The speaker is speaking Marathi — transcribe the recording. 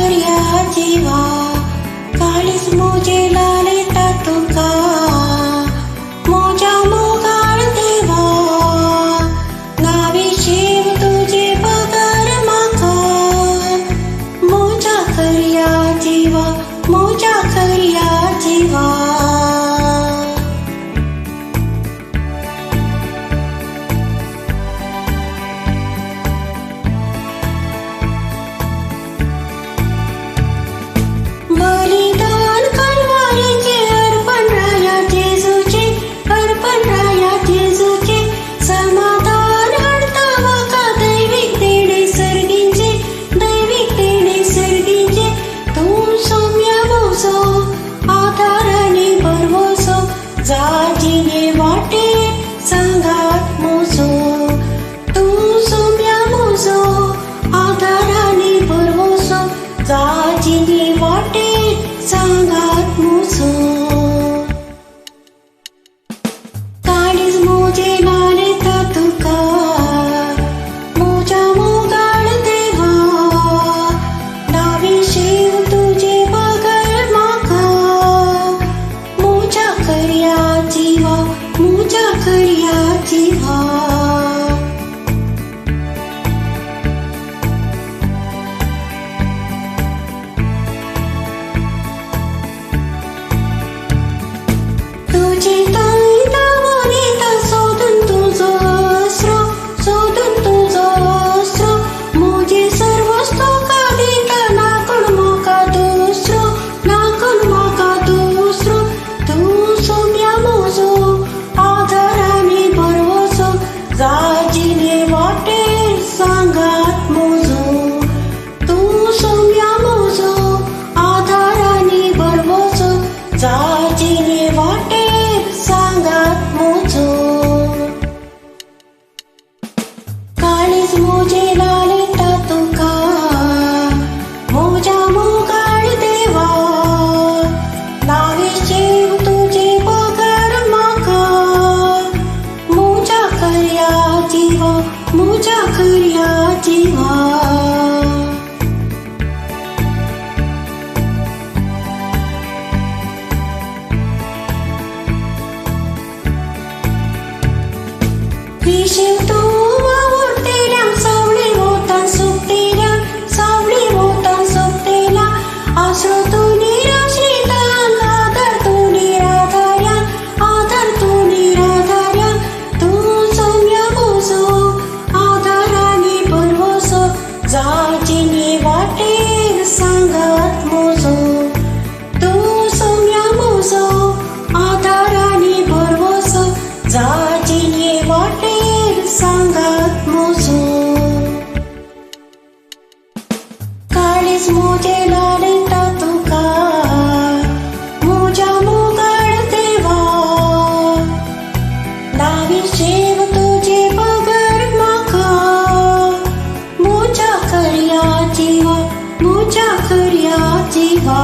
खऱ्या जीवा काळीज मोजे लाले तुका मोजा मोगाळ देवा नावे शेव तुझे पगार माका मोजा खऱ्या जीवा मोजा खऱ्या जीवा बलिदान कलवारीचे अर्पण राया जेजूचे अर्पण राया जेजूचे समाधान हडतावा का दैविक देणे सर्गींचे दैविक देणे सर्गींचे तू सौम्य मोजो आधाराने भरवसो जाजीने वाटे सांगात मोजो तू सौम्य मोजो आधाराने भरवसो जाजीने वाटे सांगात मोजो काळीज मोजे लाले तुका मोजा मोगाळ देवा नावे शेव तुझे पगार माका मोजा खऱ्या जीवा मोजा खऱ्या जीवा तुझे ताई दावणीता सोडून तुझो अस्त्र मोजे सर्वस्व का दिता नाकून म्हाका दुसरो तू सौम्य मोजो आधाराने भरवसो जाजीने वाटे सांगात मोजो तू सौम्य मोजो आधाराने भरवसो जाजीने वाटे सांगात मोजो काळीज मोजे लाले तुका मोजा मोगाळ देवा नावे शेव तुझे पगार माका मोजा खऱ्या जीवा मोजा खऱ्या जीवा विशीव तू वावुरतेल्या सावळी होतान सुकतेल्या आसरो तू निराश्रितान आधार तू निराधार्या तू सौम्य मोजो आधाराने भरवसो जाजीने वाटेर सांगात मोजो तू सौम्य मोजो आधाराने भरवसो जाजीने वाटेर सांगात मोजो काळीज मोजे लाले तुका मोजा मोगाळ देवा नावे शेव तुझे पगार माका मोजा खऱ्या जीवा मोजा खऱ्या जीवा